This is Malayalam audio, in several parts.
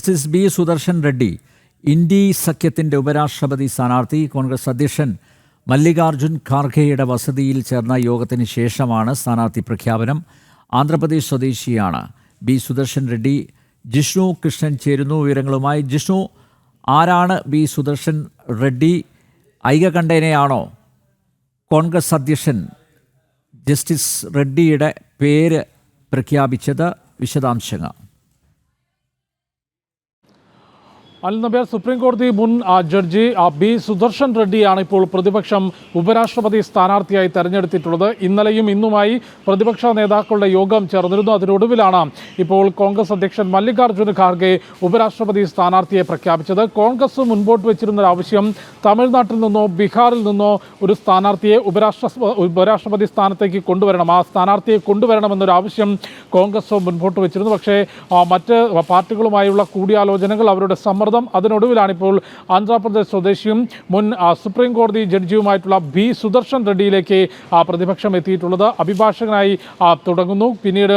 ജസ്റ്റിസ് ബി സുദർശൻ റെഡ്ഡി ഇന്ത്യ സഖ്യത്തിൻ്റെ ഉപരാഷ്ട്രപതി സ്ഥാനാർത്ഥി. കോൺഗ്രസ് അധ്യക്ഷൻ മല്ലികാർജുൻ ഖാർഗെയുടെ വസതിയിൽ ചേർന്ന യോഗത്തിന് ശേഷമാണ് സ്ഥാനാർത്ഥി പ്രഖ്യാപനം. ആന്ധ്രാപ്രദേശ് സ്വദേശിയാണ് ബി സുദർശൻ റെഡ്ഡി. ജിഷ്ണു കൃഷ്ണൻ ചേരുന്നു വിവരങ്ങളുമായി. ജിഷ്ണു, ആരാണ് ബി സുദർശൻ റെഡ്ഡി? ഐകകണ്ഠേനയാണോ കോൺഗ്രസ് അധ്യക്ഷൻ ജസ്റ്റിസ് റെഡ്ഡിയുടെ പേര് പ്രഖ്യാപിച്ചത്? വിശദാംശങ്ങൾ. അൽനബിയ, സുപ്രീം കോടതി മുൻ ജഡ്ജി ബി സുദർശൻ റെഡ്ഡിയാണ് ഇപ്പോൾ പ്രതിപക്ഷം ഉപരാഷ്ട്രപതി സ്ഥാനാർത്ഥിയായി തെരഞ്ഞെടുത്തിട്ടുള്ളത്. ഇന്നലെയും ഇന്നുമായി പ്രതിപക്ഷ നേതാക്കളുടെ യോഗം ചേർന്നിരുന്നു. അതിനൊടുവിലാണ് ഇപ്പോൾ കോൺഗ്രസ് അധ്യക്ഷൻ മല്ലികാർജുൻ ഖാർഗെ ഉപരാഷ്ട്രപതി സ്ഥാനാർത്ഥിയെ പ്രഖ്യാപിച്ചത്. കോൺഗ്രസ് മുൻപോട്ട് വെച്ചിരുന്ന ഒരു ആവശ്യം തമിഴ്നാട്ടിൽ നിന്നോ ബീഹാറിൽ നിന്നോ ഒരു സ്ഥാനാർത്ഥിയെ ഉപരാഷ്ട്രപതി സ്ഥാനത്തേക്ക് കൊണ്ടുവരണം, ആ സ്ഥാനാർത്ഥിയെ കൊണ്ടുവരണമെന്നൊരു ആവശ്യം കോൺഗ്രസ് മുൻപോട്ട് വെച്ചിരുന്നു. പക്ഷേ മറ്റ് പാർട്ടികളുമായുള്ള കൂടിയാലോചനകൾ, അവരുടെ അതിനൊടുവിലാണിപ്പോൾ ആന്ധ്രാപ്രദേശ് സ്വദേശിയും മുൻ സുപ്രീം കോടതി ജഡ്ജിയുമായിട്ടുള്ള ബി സുദർശൻ റെഡ്ഡിയിലേക്ക് പ്രതിപക്ഷം എത്തിയിട്ടുള്ളത്. അഭിഭാഷകനായി തുടങ്ങുന്നു. പിന്നീട്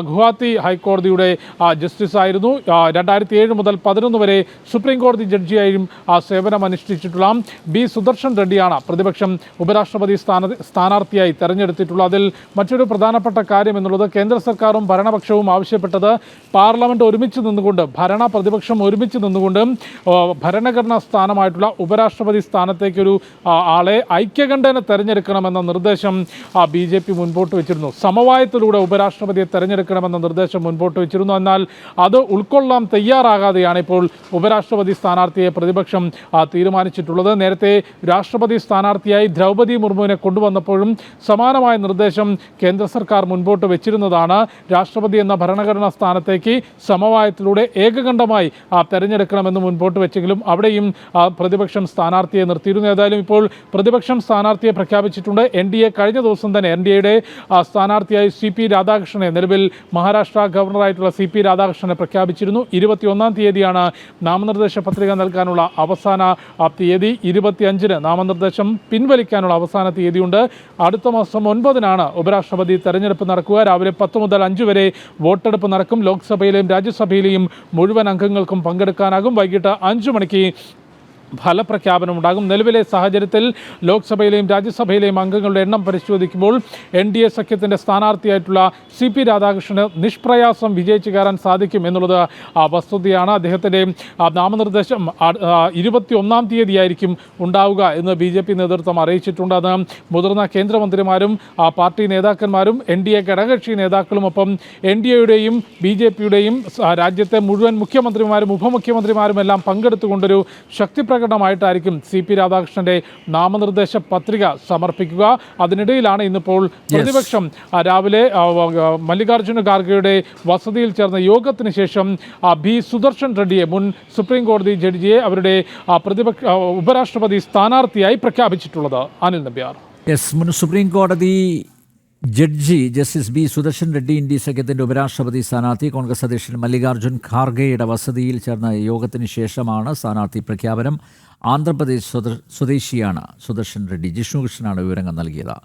ഗുവാഹത്തി ഹൈക്കോടതിയുടെ ജസ്റ്റിസ് ആയിരുന്നു. 2007 മുതൽ 2011 വരെ സുപ്രീം കോടതി ജഡ്ജിയായും സേവനമനുഷ്ഠിച്ചിട്ടുള്ള ബി സുദർശൻ റെഡ്ഡിയാണ് പ്രതിപക്ഷം ഉപരാഷ്ട്രപതി സ്ഥാനാർത്ഥിയായി തെരഞ്ഞെടുത്തിട്ടുള്ളത്. അതിൽ മറ്റൊരു പ്രധാനപ്പെട്ട കാര്യം എന്നുള്ളത്, കേന്ദ്ര സർക്കാരും ഭരണപക്ഷവും ആവശ്യപ്പെട്ടത് പാർലമെന്റ് ഒരുമിച്ച് നിന്നുകൊണ്ട്, ഭരണ പ്രതിപക്ഷം ഒരുമിച്ച് നിന്നുകൊണ്ട് ഭരണഘടനാ സ്ഥാനമായിട്ടുള്ള ഉപരാഷ്ട്രപതി സ്ഥാനത്തേക്കൊരു ആളെ ഐക്യകണ്ഠേന തെരഞ്ഞെടുക്കണമെന്ന നിർദ്ദേശം BJP മുൻപോട്ട് വെച്ചിരുന്നു. സമവായത്തിലൂടെ ഉപരാഷ്ട്രപതിയെ തെരഞ്ഞെടുക്കണമെന്ന നിർദ്ദേശം മുൻപോട്ട് വെച്ചിരുന്നു. എന്നാൽ അത് ഉൾക്കൊള്ളാൻ തയ്യാറാകാതെയാണ് ഇപ്പോൾ ഉപരാഷ്ട്രപതി സ്ഥാനാർത്ഥിയെ പ്രതിപക്ഷം തീരുമാനിച്ചിട്ടുള്ളത്. നേരത്തെ രാഷ്ട്രപതി സ്ഥാനാർത്ഥിയായി ദ്രൗപദി മുർമുവിനെ കൊണ്ടുവന്നപ്പോഴും സമാനമായ നിർദ്ദേശം കേന്ദ്ര സർക്കാർ മുൻപോട്ട് വെച്ചിരുന്നതാണ്. രാഷ്ട്രപതി എന്ന ഭരണഘടനാ സ്ഥാനത്തേക്ക് സമവായത്തിലൂടെ ഏകകണ്ഠമായി തെരഞ്ഞെടുക്കണമെന്ന് മുൻപോട്ട് വെച്ചെങ്കിലും അവിടെയും പ്രതിപക്ഷം സ്ഥാനാർത്ഥിയെ നിർത്തിയിരുന്നു. ഏതായാലും ഇപ്പോൾ പ്രതിപക്ഷം സ്ഥാനാർത്ഥിയെ പ്രഖ്യാപിച്ചിട്ടുണ്ട്. NDA കഴിഞ്ഞ ദിവസം തന്നെ NDAയുടെ സ്ഥാനാർത്ഥിയായി CP രാധാകൃഷ്ണനെ, നിലവിൽ മഹാരാഷ്ട്ര ഗവർണറായിട്ടുള്ള CP രാധാകൃഷ്ണനെ പ്രഖ്യാപിച്ചിരുന്നു. 21-ാം തീയതിയാണ് നാമനിർദ്ദേശ പത്രിക നൽകാനുള്ള അവസാന തീയതി. 25-ന് നാമനിർദ്ദേശം പിൻവലിക്കാനുള്ള അവസാന തീയതിയുണ്ട്. അടുത്ത മാസം 9-നാണ് ഉപരാഷ്ട്രപതി തെരഞ്ഞെടുപ്പ് നടക്കുക. രാവിലെ 10 മുതൽ 5 വരെ വോട്ടെടുപ്പ് നടക്കും. ലോക്സഭയിലെയും രാജ്യസഭയിലെയും മുഴുവൻ അംഗങ്ങൾക്കും പങ്കെടുക്കാനാകും. വൈകിട്ട് 5 മണിക്ക് ഫലപ്രഖ്യാപനം ഉണ്ടാകും. നിലവിലെ സാഹചര്യത്തിൽ ലോക്സഭയിലെയും രാജ്യസഭയിലെയും അംഗങ്ങളുടെ എണ്ണം പരിശോധിക്കുമ്പോൾ NDA സഖ്യത്തിൻ്റെ സ്ഥാനാർത്ഥിയായിട്ടുള്ള CP രാധാകൃഷ്ണന് നിഷ്പ്രയാസം വിജയിച്ചു കയറാൻ സാധിക്കും എന്നുള്ളത് വസ്തുതയാണ്. അദ്ദേഹത്തിൻ്റെ നാമനിർദ്ദേശം 21-ാം തീയതിയായിരിക്കും ഉണ്ടാവുക എന്ന് BJP നേതൃത്വം അറിയിച്ചിട്ടുണ്ട്. അത് മുതിർന്ന കേന്ദ്രമന്ത്രിമാരും പാർട്ടി നേതാക്കന്മാരും NDA ഘടകകക്ഷി നേതാക്കളും ഒപ്പം NDAയുടെയും BJPയുടെയും രാജ്യത്തെ മുഴുവൻ മുഖ്യമന്ത്രിമാരും ഉപമുഖ്യമന്ത്രിമാരും എല്ലാം പങ്കെടുത്തുകൊണ്ടൊരു ശക്തിപ്രകടനമായിട്ടായിരിക്കും CP രാധാകൃഷ്ണന്റെ നാമനിർദ്ദേശ പത്രിക സമർപ്പിക്കുക. അതിനിടയിലാണ് ഇന്നിപ്പോൾ പ്രതിപക്ഷം രാവിലെ മല്ലികാർജുന ഖാർഗെയുടെ വസതിയിൽ ചേർന്ന യോഗത്തിന് ശേഷം ബി സുദർശൻ റെഡ്ഡിയെ, മുൻ സുപ്രീം കോടതി ജഡ്ജിയെ, അവരുടെ ഉപരാഷ്ട്രപതി സ്ഥാനാർത്ഥിയായി പ്രഖ്യാപിച്ചിട്ടുള്ളത്. അനിൽ നമ്പ്യാർ. മുൻ സുപ്രീം കോടതി judge justice B Sudarshan Reddy India സഖ്യത്തിൻ്റെ ഉപരാഷ്ട്രപതി സ്ഥാനാർത്ഥി. കോൺഗ്രസ് അധ്യക്ഷൻ മല്ലികാർജുൻ ഖാർഗെയുടെ വസതിയിൽ ചേർന്ന യോഗത്തിന് ശേഷമാണ് സ്ഥാനാർത്ഥി പ്രഖ്യാപനം. ആന്ധ്രാപ്രദേശ് സ്വദേശിയാണ് സുദർശൻ റെഡ്ഡി. ജിഷ്ണു കൃഷ്ണനാണ് വിവരങ്ങൾ നൽകിയത്.